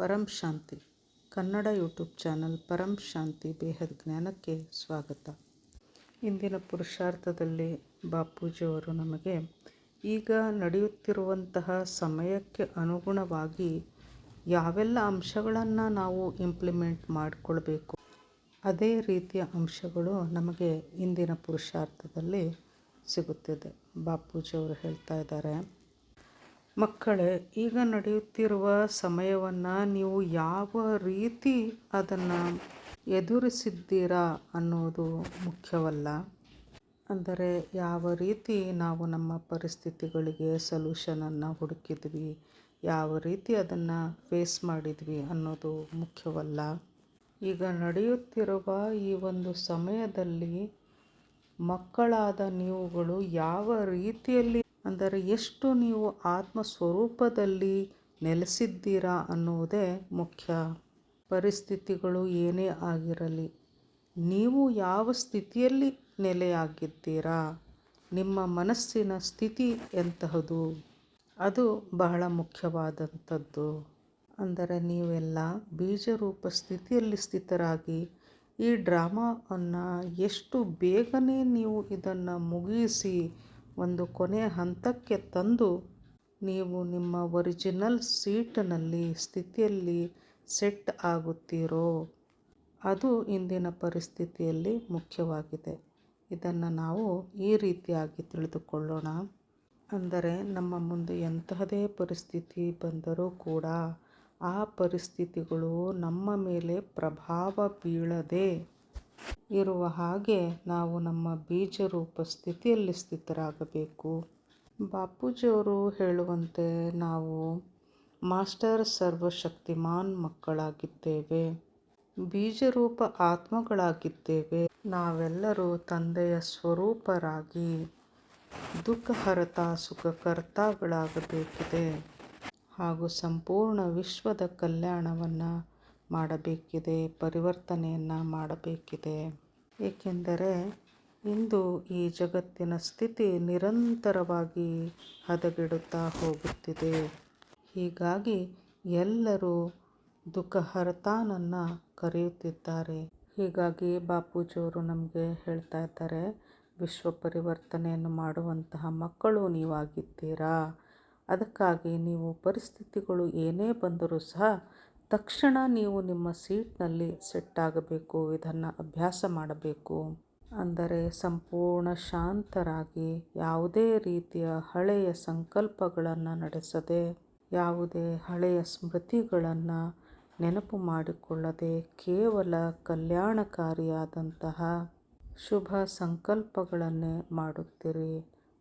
ಪರಂ ಶಾಂತಿ Kannada YouTube channel ಪರಂ ಶಾಂತಿ ಬೇಹದ್ ಜ್ಞಾನಕ್ಕೆ ಸ್ವಾಗತ. ಇಂದಿನ ಪುರುಷಾರ್ಥದಲ್ಲಿ ಬಾಪೂಜಿಯವರು ನಮಗೆ ಈಗ ನಡೆಯುತ್ತಿರುವಂತಹ ಸಮಯಕ್ಕೆ ಅನುಗುಣವಾಗಿ ಯಾವೆಲ್ಲ ಅಂಶಗಳನ್ನು ನಾವು ಇಂಪ್ಲಿಮೆಂಟ್ ಮಾಡಿಕೊಳ್ಬೇಕು, ಅದೇ ರೀತಿಯ ಅಂಶಗಳು ನಮಗೆ ಇಂದಿನ ಪುರುಷಾರ್ಥದಲ್ಲಿ ಸಿಗುತ್ತಿದೆ. ಬಾಪೂಜಿಯವರು ಹೇಳ್ತಾ ಇದ್ದಾರೆ, ಮಕ್ಕಳೇ, ಈಗ ನಡೆಯುತ್ತಿರುವ ಸಮಯವನ್ನು ನೀವು ಯಾವ ರೀತಿ ಅದನ್ನು ಎದುರಿಸಿದ್ದೀರಾ ಅನ್ನೋದು ಮುಖ್ಯವಲ್ಲ. ಅಂದರೆ ಯಾವ ರೀತಿ ನಾವು ನಮ್ಮ ಪರಿಸ್ಥಿತಿಗಳಿಗೆ ಸೊಲ್ಯೂಷನನ್ನು ಹುಡುಕಿದ್ವಿ, ಯಾವ ರೀತಿ ಅದನ್ನು ಫೇಸ್ ಮಾಡಿದ್ವಿ ಅನ್ನೋದು ಮುಖ್ಯವಲ್ಲ. ಈಗ ನಡೆಯುತ್ತಿರುವ ಈ ಒಂದು ಸಮಯದಲ್ಲಿ ಮಕ್ಕಳಾದ ನೀವುಗಳು ಯಾವ ರೀತಿಯಲ್ಲಿ, ಅಂದರೆ ಎಷ್ಟು ನೀವು ಆತ್ಮ ಸ್ವರೂಪದಲ್ಲಿ ನೆಲೆಸಿದ್ದೀರಾ ಅನ್ನುವುದೇ ಮುಖ್ಯ. ಪರಿಸ್ಥಿತಿಗಳು ಏನೇ ಆಗಿರಲಿ, ನೀವು ಯಾವ ಸ್ಥಿತಿಯಲ್ಲಿ ನೆಲೆಯಾಗಿದ್ದೀರಾ, ನಿಮ್ಮ ಮನಸ್ಸಿನ ಸ್ಥಿತಿ ಎಂತಹದು, ಅದು ಬಹಳ ಮುಖ್ಯವಾದಂಥದ್ದು. ಅಂದರೆ ನೀವೆಲ್ಲ ಬೀಜರೂಪ ಸ್ಥಿತಿಯಲ್ಲಿ ಸ್ಥಿತರಾಗಿ ಈ ಡ್ರಾಮಾವನ್ನು ಎಷ್ಟು ಬೇಗನೆ ನೀವು ಇದನ್ನು ಮುಗಿಸಿ ಒಂದು ಕೊನೆಯ ಹಂತಕ್ಕೆ ತಂದು ನೀವು ನಿಮ್ಮ ಒರಿಜಿನಲ್ ಸೀಟ್ನಲ್ಲಿ ಸ್ಥಿತಿಯಲ್ಲಿ ಸೆಟ್ ಆಗುತ್ತೀರೋ ಅದು ಇಂದಿನ ಪರಿಸ್ಥಿತಿಯಲ್ಲಿ ಮುಖ್ಯವಾಗಿದೆ. ಇದನ್ನು ನಾವು ಈ ರೀತಿಯಾಗಿ ತಿಳಿದುಕೊಳ್ಳೋಣ. ಅಂದರೆ ನಮ್ಮ ಮುಂದೆ ಎಂತಹದೇ ಪರಿಸ್ಥಿತಿ ಬಂದರೂ ಕೂಡ ಆ ಪರಿಸ್ಥಿತಿಗಳು ನಮ್ಮ ಮೇಲೆ ಪ್ರಭಾವ ಬೀಳದೆ ಇರುವ ಹಾಗೆ ನಾವು ನಮ್ಮ ಬೀಜರೂಪ ಸ್ಥಿತಿಯಲ್ಲಿ ಸ್ಥಿತರಾಗಬೇಕು. ಬಾಪೂಜಿಯವರು ಹೇಳುವಂತೆ ನಾವು ಮಾಸ್ಟರ್ ಸರ್ವಶಕ್ತಿಮಾನ್ ಮಕ್ಕಳಾಗಿದ್ದೇವೆ, ಬೀಜರೂಪ ಆತ್ಮಗಳಾಗಿದ್ದೇವೆ. ನಾವೆಲ್ಲರೂ ತಂದೆಯ ಸ್ವರೂಪರಾಗಿ ದುಃಖಹರತ ಸುಖಕರ್ತಾಗಳಾಗಬೇಕಿದೆ ಹಾಗೂ ಸಂಪೂರ್ಣ ವಿಶ್ವದ ಕಲ್ಯಾಣವನ್ನು ಮಾಡಬೇಕಿದೆ, ಪರಿವರ್ತನೆಯನ್ನು ಮಾಡಬೇಕಿದೆ. ಏಕೆಂದರೆ ಇಂದು ಈ ಜಗತ್ತಿನ ಸ್ಥಿತಿ ನಿರಂತರವಾಗಿ ಹದಗೆಡುತ್ತಾ ಹೋಗುತ್ತಿದೆ. ಹೀಗಾಗಿ ಎಲ್ಲರೂ ದುಃಖಹರತಾನನ್ನು ಕರೆಯುತ್ತಿದ್ದಾರೆ. ಹೀಗಾಗಿ ಬಾಪೂಜಿಯವರು ನಮಗೆ ಹೇಳ್ತಾ ಇದ್ದಾರೆ, ವಿಶ್ವ ಪರಿವರ್ತನೆಯನ್ನು ಮಾಡುವಂತಹ ಮಕ್ಕಳು ನೀವಾಗಿದ್ದೀರಾ. ಅದಕ್ಕಾಗಿ ನೀವು ಪರಿಸ್ಥಿತಿಗಳು ಏನೇ ಬಂದರೂ ಸಹ ತಕ್ಷಣ ನೀವು ನಿಮ್ಮ ಸೀಟ್ನಲ್ಲಿ ಸೆಟ್ ಆಗಬೇಕು. ಇದನ್ನು ಅಭ್ಯಾಸ ಮಾಡಬೇಕು. ಅಂದರೆ ಸಂಪೂರ್ಣ ಶಾಂತರಾಗಿ ಯಾವುದೇ ರೀತಿಯ ಹಳೆಯ ಸಂಕಲ್ಪಗಳನ್ನು ನಡೆಸದೆ, ಯಾವುದೇ ಹಳೆಯ ಸ್ಮೃತಿಗಳನ್ನು ನೆನಪು ಮಾಡಿಕೊಳ್ಳದೆ ಕೇವಲ ಕಲ್ಯಾಣಕಾರಿಯಾದಂತಹ ಶುಭ ಸಂಕಲ್ಪಗಳನ್ನೇ ಮಾಡುತ್ತೀರಿ.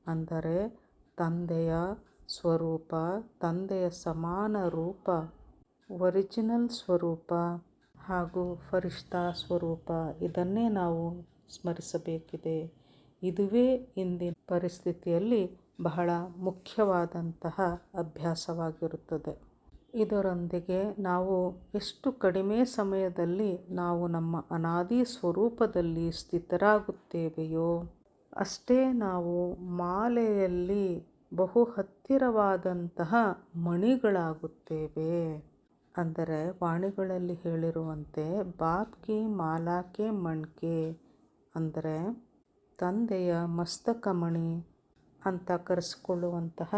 ಅಂದರೆ ತಂದೆಯ ಸ್ವರೂಪ, ತಂದೆಯ ಸಮಾನ ರೂಪ, ಒರಿಜಿನಲ್ ಸ್ವರೂಪ ಹಾಗೂ ಫರಿಷ್ಠಾ ಸ್ವರೂಪ, ಇದನ್ನೇ ನಾವು ಸ್ಮರಿಸಬೇಕಿದೆ. ಇದುವೇ ಇಂದಿನ ಪರಿಸ್ಥಿತಿಯಲ್ಲಿ ಬಹಳ ಮುಖ್ಯವಾದಂತಹ ಅಭ್ಯಾಸವಾಗಿರುತ್ತದೆ. ಇದರೊಂದಿಗೆ ನಾವು ಎಷ್ಟು ಕಡಿಮೆ ಸಮಯದಲ್ಲಿ ನಾವು ನಮ್ಮ ಅನಾದಿ ಸ್ವರೂಪದಲ್ಲಿ ಸ್ಥಿತರಾಗುತ್ತೇವೆಯೋ ಅಷ್ಟೇ ನಾವು ಮಾಲೆಯಲ್ಲಿ ಬಹು ಹತ್ತಿರವಾದಂತಹ ಮಣಿಗಳಾಗುತ್ತೇವೆ. ಅಂದರೆ ವಾಣಿಗಳಲ್ಲಿ ಹೇಳಿರುವಂತೆ ಬಾಪ್ಗೆ ಮಾಲಾಕೆ ಮಣ್ಕೆ, ಅಂದರೆ ತಂದೆಯ ಮಸ್ತಕಮಣಿ ಅಂತ ಕರೆಸಿಕೊಳ್ಳುವಂತಹ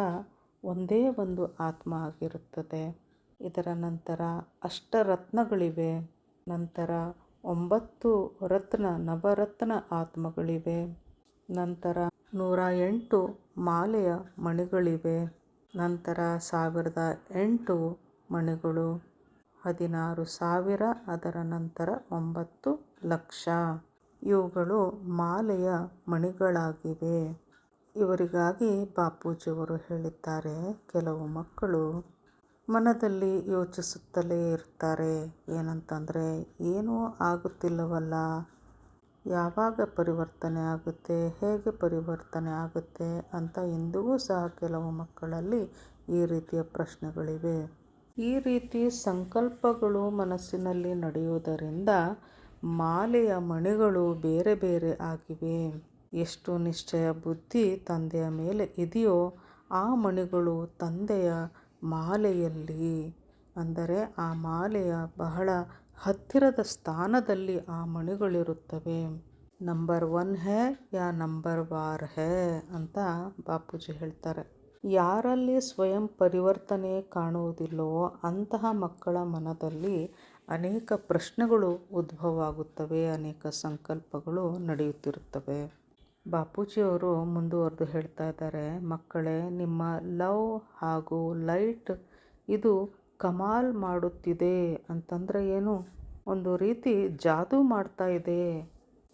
ಒಂದೇ ಒಂದು ಆತ್ಮ ಆಗಿರುತ್ತದೆ. ಇದರ ನಂತರ ಅಷ್ಟರತ್ನಗಳಿವೆ, ನಂತರ 9 ರತ್ನ ನವರತ್ನ ಆತ್ಮಗಳಿವೆ, ನಂತರ 108 ಮಾಲೆಯ ಮಣಿಗಳಿವೆ, ನಂತರ 1008 ಮಣಿಗಳು, 16,000, ಅದರ ನಂತರ 9 ಲಕ್ಷ. ಇವುಗಳು ಮಾಲೆಯ ಮಣಿಗಳಾಗಿವೆ. ಇವರಿಗಾಗಿ ಬಾಪೂಜಿಯವರು ಹೇಳಿದ್ದಾರೆ, ಕೆಲವು ಮಕ್ಕಳು ಮನದಲ್ಲಿ ಯೋಚಿಸುತ್ತಲೇ ಇರ್ತಾರೆ. ಏನಂತಂದರೆ, ಏನೂ ಆಗುತ್ತಿಲ್ಲವಲ್ಲ, ಯಾವಾಗ ಪರಿವರ್ತನೆ ಆಗುತ್ತೆ, ಹೇಗೆ ಪರಿವರ್ತನೆ ಆಗುತ್ತೆ ಅಂತ ಇಂದಿಗೂ ಸಹ ಕೆಲವು ಮಕ್ಕಳಲ್ಲಿ ಈ ರೀತಿಯ ಪ್ರಶ್ನೆಗಳಿವೆ. ಈ ರೀತಿ ಸಂಕಲ್ಪಗಳು ಮನಸ್ಸಿನಲ್ಲಿ ನಡೆಯುವುದರಿಂದ ಮಾಲೆಯ ಮಣಿಗಳು ಬೇರೆ ಬೇರೆ ಆಗಿವೆ. ಎಷ್ಟು ನಿಶ್ಚಯ ಬುದ್ಧಿ ತಂದೆಯ ಮೇಲೆ ಇದೆಯೋ ಆ ಮಣಿಗಳು ತಂದೆಯ ಮಾಲೆಯಲ್ಲಿ ಅಂದರೆ ಆ ಮಾಲೆಯ ಬಹಳ ಹತ್ತಿರದ ಸ್ಥಾನದಲ್ಲಿ ಆ ಮಣಿಗಳಿರುತ್ತವೆ. ನಂಬರ್ 1 ಹೇ ಯಾ ನಂಬರ್ ವಾರ್ ಹೇ ಅಂತ ಬಾಪೂಜಿ ಹೇಳ್ತಾರೆ. ಯಾರಲ್ಲಿ ಸ್ವಯಂ ಪರಿವರ್ತನೆ ಕಾಣುವುದಿಲ್ಲವೋ ಅಂತಹ ಮಕ್ಕಳ ಮನದಲ್ಲಿ ಅನೇಕ ಪ್ರಶ್ನೆಗಳು ಉದ್ಭವ ಆಗುತ್ತವೆ, ಅನೇಕ ಸಂಕಲ್ಪಗಳು ನಡೆಯುತ್ತಿರುತ್ತವೆ. ಬಾಪೂಜಿಯವರು ಮುಂದುವರೆದು ಹೇಳ್ತಾ ಇದ್ದಾರೆ, ಮಕ್ಕಳೇ, ನಿಮ್ಮ ಲವ್ ಹಾಗೂ ಲೈಟ್ ಇದು ಕಮಾಲ್ ಮಾಡುತ್ತಿದೆ. ಅಂತಂದರೆ ಏನು? ಒಂದು ರೀತಿ ಜಾದೂ ಮಾಡ್ತಾ ಇದೆ.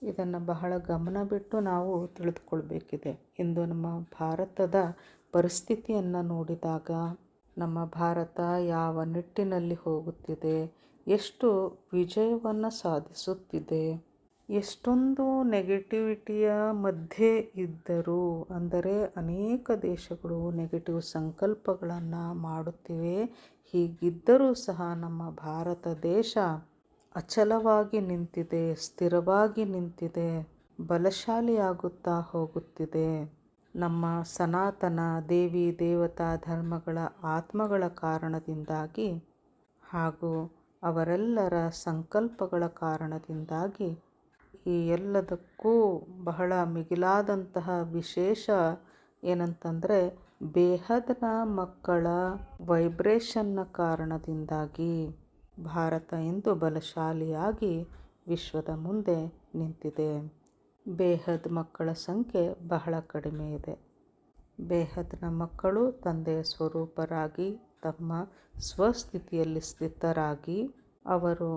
ಇದನ್ನು ಬಹಳ ಗಮನ ಬಿಟ್ಟು ನಾವು ತಿಳಿದುಕೊಳ್ಬೇಕಿದೆ. ಇಂದು ನಮ್ಮ ಭಾರತದ ಪರಿಸ್ಥಿತಿಯನ್ನು ನೋಡಿದಾಗ ನಮ್ಮ ಭಾರತ ಯಾವ ನಿಟ್ಟಿನಲ್ಲಿ ಹೋಗುತ್ತಿದೆ, ಎಷ್ಟು ವಿಜಯವನ್ನು ಸಾಧಿಸುತ್ತಿದೆ, ಎಷ್ಟೊಂದು ನೆಗೆಟಿವಿಟಿಯ ಮಧ್ಯೆ ಇದ್ದರೂ, ಅಂದರೆ ಅನೇಕ ದೇಶಗಳು ನೆಗೆಟಿವ್ ಸಂಕಲ್ಪಗಳನ್ನು ಮಾಡುತ್ತಿವೆ. ಹೀಗಿದ್ದರೂ ಸಹ ನಮ್ಮ ಭಾರತ ದೇಶ ಅಚಲವಾಗಿ ನಿಂತಿದೆ, ಸ್ಥಿರವಾಗಿ ನಿಂತಿದೆ, ಬಲಶಾಲಿಯಾಗುತ್ತಾ ಹೋಗುತ್ತಿದೆ. ನಮ್ಮ ಸನಾತನ ದೇವಿ ದೇವತಾ ಧರ್ಮಗಳ ಆತ್ಮಗಳ ಕಾರಣದಿಂದಾಗಿ ಹಾಗೂ ಅವರೆಲ್ಲರ ಸಂಕಲ್ಪಗಳ ಕಾರಣದಿಂದಾಗಿ ಈ ಎಲ್ಲದಕ್ಕೂ ಬಹಳ ಮಿಗಿಲಾದಂತಹ ವಿಶೇಷ ಏನಂತಂದರೆ ಬೇಹದ್ನ ಮಕ್ಕಳ ವೈಬ್ರೇಷನ್ನ ಕಾರಣದಿಂದಾಗಿ ಭಾರತ ಇಂದು ಬಲಶಾಲಿಯಾಗಿ ವಿಶ್ವದ ಮುಂದೆ ನಿಂತಿದೆ. ಬೇಹದ್ ಮಕ್ಕಳ ಸಂಖ್ಯೆ ಬಹಳ ಕಡಿಮೆ ಇದೆ. ಬೇಹದ್ನ ಮಕ್ಕಳು ತಂದೆಯ ಸ್ವರೂಪರಾಗಿ ತಮ್ಮ ಸ್ವಸ್ಥಿತಿಯಲ್ಲಿ ಸ್ಥಿತರಾಗಿ ಅವರು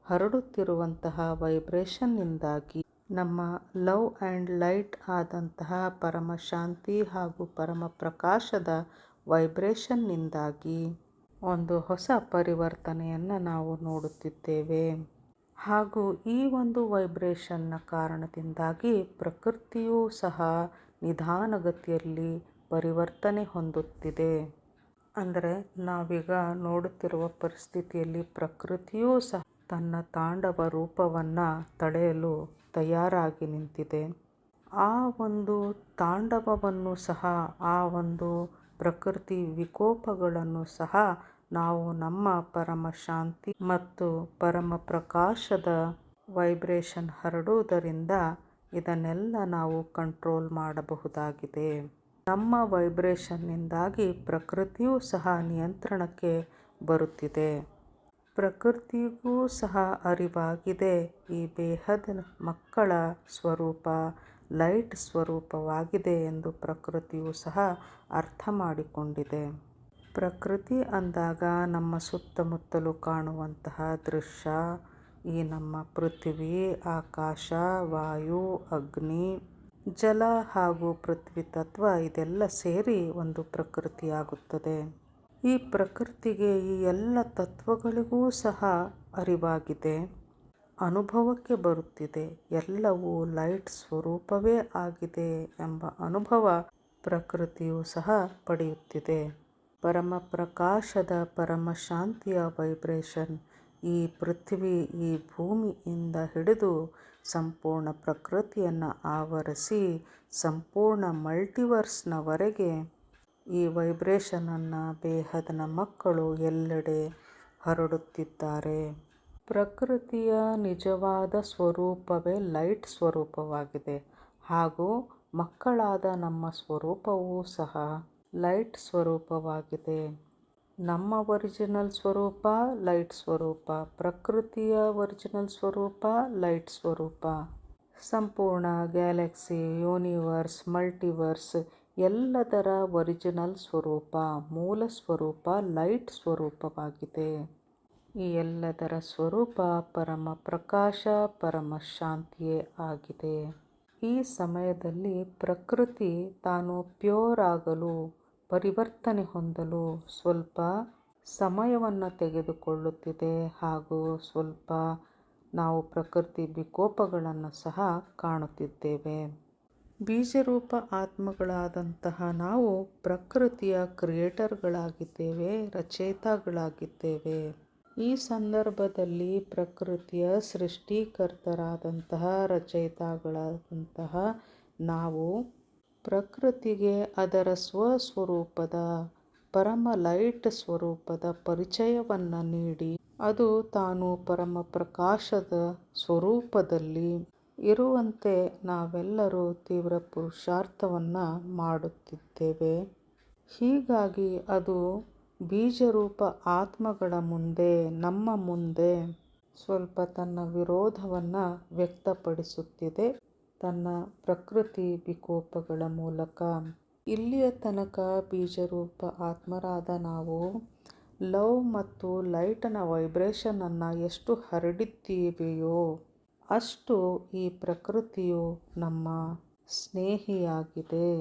ಹರಡುತ್ತಿರುವಂತಹ ವೈಬ್ರೇಷನ್ನಿಂದಾಗಿ ನಮ್ಮ ಲವ್ ಆ್ಯಂಡ್ ಲೈಟ್ ಆದಂತಹ ಪರಮ ಶಾಂತಿ ಹಾಗೂ ಪರಮ ಪ್ರಕಾಶದ ವೈಬ್ರೇಷನ್ನಿಂದಾಗಿ ಒಂದು ಹೊಸ ಪರಿವರ್ತನೆಯನ್ನು ನಾವು ನೋಡುತ್ತಿದ್ದೇವೆ. ಹಾಗೂ ಈ ಒಂದು ವೈಬ್ರೇಷನ್ನ ಕಾರಣದಿಂದಾಗಿ ಪ್ರಕೃತಿಯೂ ಸಹ ನಿಧಾನಗತಿಯಲ್ಲಿ ಪರಿವರ್ತನೆ ಹೊಂದುತ್ತಿದೆ. ಅಂದರೆ ನಾವೀಗ ನೋಡುತ್ತಿರುವ ಪರಿಸ್ಥಿತಿಯಲ್ಲಿ ಪ್ರಕೃತಿಯೂ ಸಹ ತನ್ನ ತಾಂಡವ ರೂಪವನ್ನು ತಡೆಯಲು ತಯಾರಾಗಿ ನಿಂತಿದೆ. ಆ ಒಂದು ತಾಂಡವವನ್ನು ಸಹ, ಆ ಒಂದು ಪ್ರಕೃತಿ ವಿಕೋಪಗಳನ್ನು ಸಹ ನಾವು ನಮ್ಮ ಪರಮ ಶಾಂತಿ ಮತ್ತು ಪರಮ ಪ್ರಕಾಶದ ವೈಬ್ರೇಷನ್ ಹರಡುವುದರಿಂದ ಇದನ್ನೆಲ್ಲ ನಾವು ಕಂಟ್ರೋಲ್ ಮಾಡಬಹುದಾಗಿದೆ. ನಮ್ಮ ವೈಬ್ರೇಷನ್ನಿಂದಾಗಿ ಪ್ರಕೃತಿಯೂ ಸಹ ನಿಯಂತ್ರಣಕ್ಕೆ ಬರುತ್ತಿದೆ. ಪ್ರಕೃತಿಗೂ ಸಹ ಅರಿವಾಗಿದೆ ಈ ಬೇಹದ್ ಮಕ್ಕಳ ಸ್ವರೂಪ ಲೈಟ್ ಸ್ವರೂಪವಾಗಿದೆ ಎಂದು ಪ್ರಕೃತಿಯೂ ಸಹ ಅರ್ಥ ಮಾಡಿಕೊಂಡಿದೆ. ಪ್ರಕೃತಿ ಅಂದಾಗ ನಮ್ಮ ಸುತ್ತಮುತ್ತಲೂ ಕಾಣುವಂತಹ ದೃಶ್ಯ, ಈ ನಮ್ಮ ಪೃಥ್ವಿ, ಆಕಾಶ, ವಾಯು, ಅಗ್ನಿ, ಜಲ ಹಾಗೂ ಪೃಥ್ವಿ ತತ್ವ ಇದೆಲ್ಲ ಸೇರಿ ಒಂದು ಪ್ರಕೃತಿಯಾಗುತ್ತದೆ. ಈ ಪ್ರಕೃತಿಗೆ ಈ ಎಲ್ಲ ತತ್ವಗಳಿಗೂ ಸಹ ಅರಿವಾಗಿದೆ, ಅನುಭವಕ್ಕೆ ಬರುತ್ತಿದೆ. ಎಲ್ಲವೂ ಲೈಟ್ ಸ್ವರೂಪವೇ ಆಗಿದೆ ಎಂಬ ಅನುಭವ ಪ್ರಕೃತಿಯೂ ಸಹ ಪಡೆಯುತ್ತಿದೆ. ಪರಮ ಪ್ರಕಾಶದ ಪರಮ ಶಾಂತಿಯ ವೈಬ್ರೇಷನ್ ಈ ಪೃಥ್ವಿ, ಈ ಭೂಮಿಯಿಂದ ಹಿಡಿದು ಸಂಪೂರ್ಣ ಪ್ರಕೃತಿಯನ್ನು ಆವರಿಸಿ ಸಂಪೂರ್ಣ ಮಲ್ಟಿವರ್ಸ್ನವರೆಗೆ ಈ ವೈಬ್ರೇಷನನ್ನು ಬೇಹದ್ನ ಮಕ್ಕಳು ಎಲ್ಲೆಡೆ ಹರಡುತ್ತಿದ್ದಾರೆ. ಪ್ರಕೃತಿಯ ನಿಜವಾದ ಸ್ವರೂಪವೇ ಲೈಟ್ ಸ್ವರೂಪವಾಗಿದೆ. ಹಾಗೂ ಮಕ್ಕಳಾದ ನಮ್ಮ ಸ್ವರೂಪವೂ ಸಹ ಲೈಟ್ ಸ್ವರೂಪವಾಗಿದೆ. ನಮ್ಮ ಒರಿಜಿನಲ್ ಸ್ವರೂಪ ಲೈಟ್ ಸ್ವರೂಪ, ಪ್ರಕೃತಿಯ ಒರಿಜಿನಲ್ ಸ್ವರೂಪ ಲೈಟ್ ಸ್ವರೂಪ. ಸಂಪೂರ್ಣ ಗ್ಯಾಲಕ್ಸಿ, ಯೂನಿವರ್ಸ್, ಮಲ್ಟಿವರ್ಸ್ ಎಲ್ಲದರ ಒರಿಜಿನಲ್ ಸ್ವರೂಪ, ಮೂಲ ಸ್ವರೂಪ ಲೈಟ್ ಸ್ವರೂಪವಾಗಿದೆ. ಈ ಎಲ್ಲದರ ಸ್ವರೂಪ ಪರಮ ಪ್ರಕಾಶ, ಪರಮ ಶಾಂತಿಯೇ ಆಗಿದೆ. ಈ ಸಮಯದಲ್ಲಿ ಪ್ರಕೃತಿ ತಾನು ಪ್ಯೂರ್ ಆಗಲು, ಪರಿವರ್ತನೆ ಹೊಂದಲು ಸ್ವಲ್ಪ ಸಮಯವನ್ನು ತೆಗೆದುಕೊಳ್ಳುತ್ತಿದೆ. ಹಾಗೂ ಸ್ವಲ್ಪ ನಾವು ಪ್ರಕೃತಿ ವಿಕೋಪಗಳನ್ನು ಸಹ ಕಾಣುತ್ತಿದ್ದೇವೆ. ಬೀಜರೂಪ ಆತ್ಮಗಳಾದಂತಹ ನಾವು ಪ್ರಕೃತಿಯ ಕ್ರಿಯೇಟರ್ಗಳಾಗಿದ್ದೇವೆ, ರಚಯಿತಾಗಳಾಗಿದ್ದೇವೆ. ಈ ಸಂದರ್ಭದಲ್ಲಿ ಪ್ರಕೃತಿಯ ಸೃಷ್ಟಿಕರ್ತರಾದಂತಹ, ರಚಯಿತಾಗಳಾದಂತಹ ನಾವು ಪ್ರಕೃತಿಗೆ ಅದರ ಸ್ವಸ್ವರೂಪದ ಪರಮ ಲೈಟ್ ಸ್ವರೂಪದ ಪರಿಚಯವನ್ನು ನೀಡಿ ಅದು ತಾನು ಪರಮ ಪ್ರಕಾಶದ ಸ್ವರೂಪದಲ್ಲಿ ಇರುವಂತೆ ನಾವೆಲ್ಲರೂ ತೀವ್ರ ಪುರುಷಾರ್ಥವನ್ನು ಮಾಡುತ್ತಿದ್ದೇವೆ. ಹೀಗಾಗಿ ಅದು ಬೀಜರೂಪ ಆತ್ಮಗಳ ಮುಂದೆ, ನಮ್ಮ ಮುಂದೆ ಸ್ವಲ್ಪ ತನ್ನ ವಿರೋಧವನ್ನು ವ್ಯಕ್ತಪಡಿಸುತ್ತಿದೆ ತನ್ನ ಪ್ರಕೃತಿ ವಿಕೋಪಗಳ ಮೂಲಕ. ಇಲ್ಲಿಯ ತನಕ ಬೀಜರೂಪ ಆತ್ಮರಾದ ನಾವು ಲವ್ ಮತ್ತು ಲೈಟನ ವೈಬ್ರೇಷನನ್ನು ಎಷ್ಟು ಹರಡಿದ್ದೀವೆಯೋ ಅಷ್ಟು ಈ ಪ್ರಕೃತಿಯು ನಮ್ಮ ಸ್ನೇಹಿಯಾಗಿದೆ.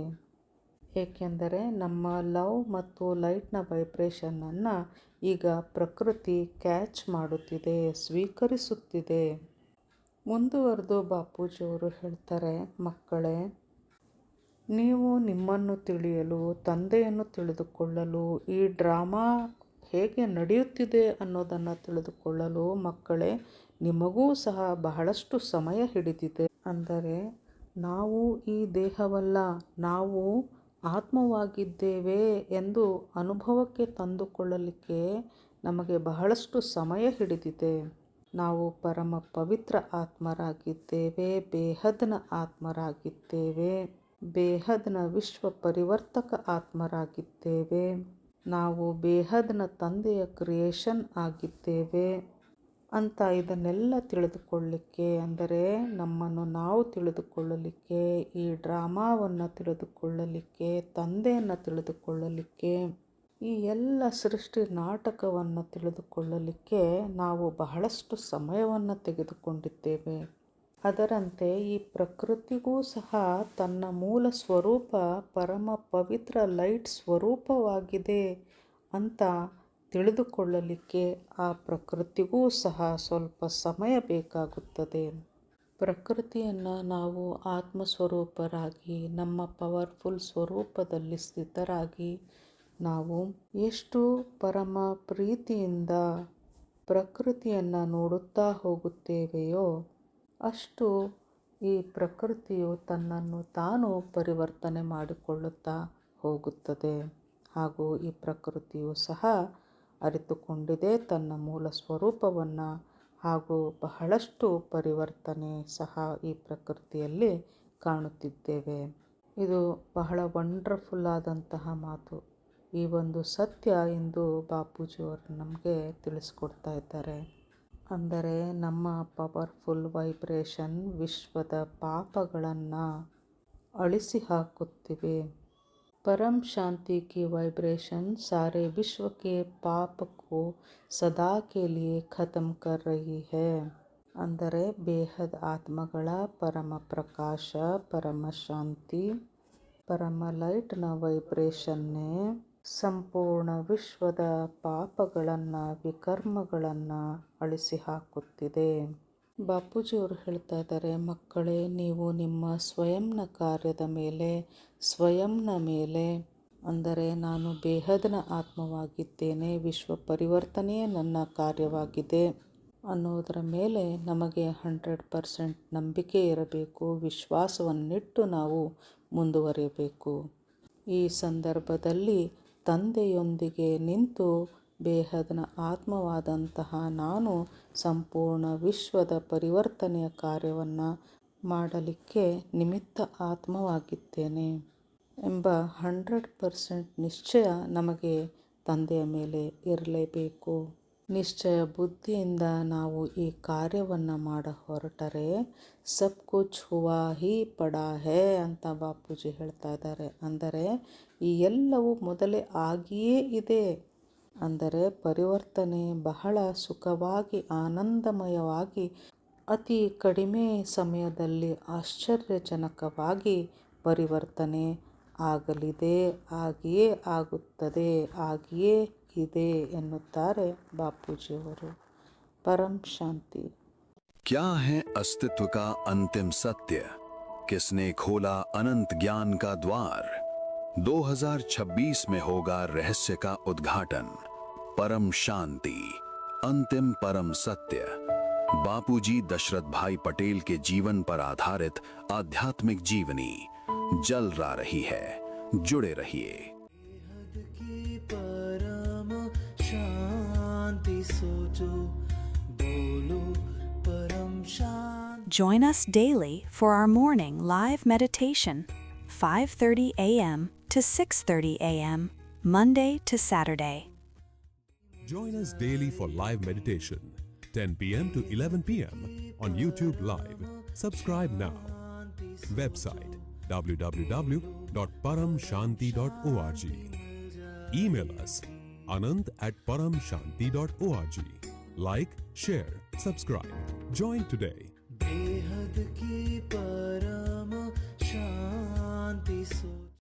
ಏಕೆಂದರೆ ನಮ್ಮ ಲವ್ ಮತ್ತು ಲೈಟ್ನ ವೈಬ್ರೇಷನನ್ನು ಈಗ ಪ್ರಕೃತಿ ಕ್ಯಾಚ್ ಮಾಡುತ್ತಿದೆ, ಸ್ವೀಕರಿಸುತ್ತಿದೆ. ಮುಂದುವರೆದು ಬಾಪೂಜಿಯವರು ಹೇಳ್ತಾರೆ, ಮಕ್ಕಳೇ, ನೀವು ನಿಮ್ಮನ್ನು ತಿಳಿಯಲು, ತಂದೆಯನ್ನು ತಿಳಿದುಕೊಳ್ಳಲು, ಈ ಡ್ರಾಮಾ ಹೇಗೆ ನಡೆಯುತ್ತಿದೆ ಅನ್ನೋದನ್ನು ತಿಳಿದುಕೊಳ್ಳಲು ಮಕ್ಕಳೇ ನಿಮಗೂ ಸಹ ಬಹಳಷ್ಟು ಸಮಯ ಹಿಡಿದಿದೆ. ಅಂದರೆ ನಾವು ಈ ದೇಹವಲ್ಲ, ನಾವು ಆತ್ಮವಾಗಿದ್ದೇವೆ ಎಂದು ಅನುಭವಕ್ಕೆ ತಂದುಕೊಳ್ಳಲಿಕ್ಕೆ ನಮಗೆ ಬಹಳಷ್ಟು ಸಮಯ ಹಿಡಿದಿದೆ. ನಾವು ಪರಮ ಪವಿತ್ರ ಆತ್ಮರಾಗಿದ್ದೇವೆ, ಬೇಹದ್ನ ಆತ್ಮರಾಗಿದ್ದೇವೆ, ಬೇಹದ್ನ ವಿಶ್ವ ಪರಿವರ್ತಕ ಆತ್ಮರಾಗಿದ್ದೇವೆ. ನಾವು ಬೇಹದ್ನ ತಂದೆಯ ಕ್ರಿಯೇಷನ್ ಆಗಿದ್ದೇವೆ ಅಂತ ಇದನ್ನೆಲ್ಲ ತಿಳಿದುಕೊಳ್ಳಲಿಕ್ಕೆ, ಅಂದರೆ ನಮ್ಮನ್ನು ನಾವು ತಿಳಿದುಕೊಳ್ಳಲಿಕ್ಕೆ, ಈ ಡ್ರಾಮಾವನ್ನು ತಿಳಿದುಕೊಳ್ಳಲಿಕ್ಕೆ, ತಂದೆಯನ್ನು ತಿಳಿದುಕೊಳ್ಳಲಿಕ್ಕೆ, ಈ ಎಲ್ಲ ಸೃಷ್ಟಿ ನಾಟಕವನ್ನು ತಿಳಿದುಕೊಳ್ಳಲಿಕ್ಕೆ ನಾವು ಬಹಳಷ್ಟು ಸಮಯವನ್ನು ತೆಗೆದುಕೊಂಡಿದ್ದೇವೆ. ಅದರಂತೆ ಈ ಪ್ರಕೃತಿಗೂ ಸಹ ತನ್ನ ಮೂಲ ಸ್ವರೂಪ ಪರಮ ಪವಿತ್ರ ಲೈಟ್ ಸ್ವರೂಪವಾಗಿದೆ ಅಂತ ತಿಳಿದುಕೊಳ್ಳಲಿಕ್ಕೆ ಆ ಪ್ರಕೃತಿಗೂ ಸಹ ಸ್ವಲ್ಪ ಸಮಯ ಬೇಕಾಗುತ್ತದೆ. ಪ್ರಕೃತಿಯನ್ನು ನಾವು ಆತ್ಮಸ್ವರೂಪರಾಗಿ ನಮ್ಮ ಪವರ್ಫುಲ್ ಸ್ವರೂಪದಲ್ಲಿ ಸ್ಥಿತರಾಗಿ ನಾವು ಎಷ್ಟು ಪರಮ ಪ್ರೀತಿಯಿಂದ ಪ್ರಕೃತಿಯನ್ನು ನೋಡುತ್ತಾ ಹೋಗುತ್ತೇವೆಯೋ ಅಷ್ಟು ಈ ಪ್ರಕೃತಿಯು ತನ್ನನ್ನು ತಾನು ಪರಿವರ್ತನೆ ಮಾಡಿಕೊಳ್ಳುತ್ತಾ ಹೋಗುತ್ತದೆ. ಹಾಗೂ ಈ ಪ್ರಕೃತಿಯು ಸಹ ಅರಿತುಕೊಂಡಿದೆ ತನ್ನ ಮೂಲ ಸ್ವರೂಪವನ್ನು, ಹಾಗೂ ಬಹಳಷ್ಟು ಪರಿವರ್ತನೆ ಸಹ ಈ ಪ್ರಕೃತಿಯಲ್ಲಿ ಕಾಣುತ್ತಿದ್ದೇವೆ. ಇದು ಬಹಳ ವಂಡರ್ಫುಲ್ ಆದಂತಹ ಮಾತು. ಈ ಒಂದು ಸತ್ಯ ಎಂದು ಬಾಪೂಜಿಯವರು ನಮಗೆ ತಿಳಿಸ್ಕೊಡ್ತಾ ಇದ್ದಾರೆ. ಅಂದರೆ ನಮ್ಮ ಪವರ್ಫುಲ್ ವೈಬ್ರೇಷನ್ ವಿಶ್ವದ ಪಾಪಗಳನ್ನು ಅಳಿಸಿ ಹಾಕುತ್ತಿವೆ. परम शांति की वाइब्रेशन सारे विश्व के पाप को सदा के लिए ख़त्म कर रही है. ಅಂದರೆ ಬೇಹದ್ ಆತ್ಮಗಳ ಪರಮ ಪ್ರಕಾಶ, ಪರಮ ಶಾಂತಿ, ಪರಮ ಲೈಟ್ನ ವೈಬ್ರೇಷನ್ನೇ ಸಂಪೂರ್ಣ ವಿಶ್ವದ ಪಾಪಗಳನ್ನು, ವಿಕರ್ಮಗಳನ್ನು ಅಳಿಸಿ ಹಾಕುತ್ತಿದೆ. ಬಾಪೂಜಿಯವರು ಹೇಳ್ತಾ ಇದ್ದಾರೆ, ಮಕ್ಕಳೇ, ನೀವು ನಿಮ್ಮ ಸ್ವಯಂನ ಕಾರ್ಯದ ಮೇಲೆ, ಸ್ವಯಂನ ಮೇಲೆ, ಅಂದರೆ ನಾನು ಬೇಹದ್ನ ಆತ್ಮವಾಗಿದ್ದೇನೆ, ವಿಶ್ವ ಪರಿವರ್ತನೆಯೇ ನನ್ನ ಕಾರ್ಯವಾಗಿದೆ ಅನ್ನೋದರ ಮೇಲೆ ನಮಗೆ 100% ನಂಬಿಕೆ ಇರಬೇಕು. ವಿಶ್ವಾಸವನ್ನಿಟ್ಟು ನಾವು ಮುಂದುವರಿಯಬೇಕು. ಈ ಸಂದರ್ಭದಲ್ಲಿ ತಂದೆಯೊಂದಿಗೆ ನಿಂತು ಬೇಹದ್ನ ಆತ್ಮವಾದಂತಹ ನಾನು ಸಂಪೂರ್ಣ ವಿಶ್ವದ ಪರಿವರ್ತನೆಯ ಕಾರ್ಯವನ್ನು ಮಾಡಲಿಕ್ಕೆ ನಿಮಿತ್ತ ಆತ್ಮವಾಗಿದ್ದೇನೆ ಎಂಬ 100% ನಿಶ್ಚಯ ನಮಗೆ ತಂದೆಯ ಮೇಲೆ ಇರಲೇಬೇಕು. ನಿಶ್ಚಯ ಬುದ್ಧಿಯಿಂದ ನಾವು ಈ ಕಾರ್ಯವನ್ನು ಮಾಡ ಹೊರಟರೆ ಸಬ್ ಕುಚ್ ಹುವಾ ಹಿ ಪಡಾ ಹೇ ಅಂತ ಬಾಪೂಜಿ ಹೇಳ್ತಾ ಇದ್ದಾರೆ. ಅಂದರೆ ಈ ಎಲ್ಲವೂ ಮೊದಲೇ ಆಗಿಯೇ ಇದೆ. ಅಂದರೆ ಪರಿವರ್ತನೆ ಬಹಳ ಸುಖವಾಗಿ, ಆನಂದಮಯವಾಗಿ, ಅತಿ ಕಡಿಮೆ ಸಮಯದಲ್ಲಿ ಆಶ್ಚರ್ಯಜನಕವಾಗಿ ಪರಿವರ್ತನೆ ಆಗಲಿದೆ, ಆಗಿಯೇ ಆಗುತ್ತದೆ, ಆಗಿಯೇ ಇದೆ ಎನ್ನುತ್ತಾರೆ ಬಾಪೂಜಿಯವರು. परम शांति. क्या है अस्तित्व का अंतिम सत्य? किसने खोला अनंत ज्ञान का द्वार? 2026 में होगा रहस्य का उद्घाटन. परम शांति, अंतिम परम सत्य. बापूजी दशरथ भाई पटेल के जीवन पर आधारित आध्यात्मिक जीवनी जल रही है. जुड़े रहिए. बोलो परम शांति। Join us daily for our morning live meditation, 5:30 a.m. to 6:30 a.m., Monday to Saturday. Join us daily for live meditation, 10 p.m. to 11 p.m. on YouTube Live. Subscribe now. Website www.paramshanti.org. Email us anand@paramshanti.org. Like, share, subscribe. Join today. बेहद की परम शांति सो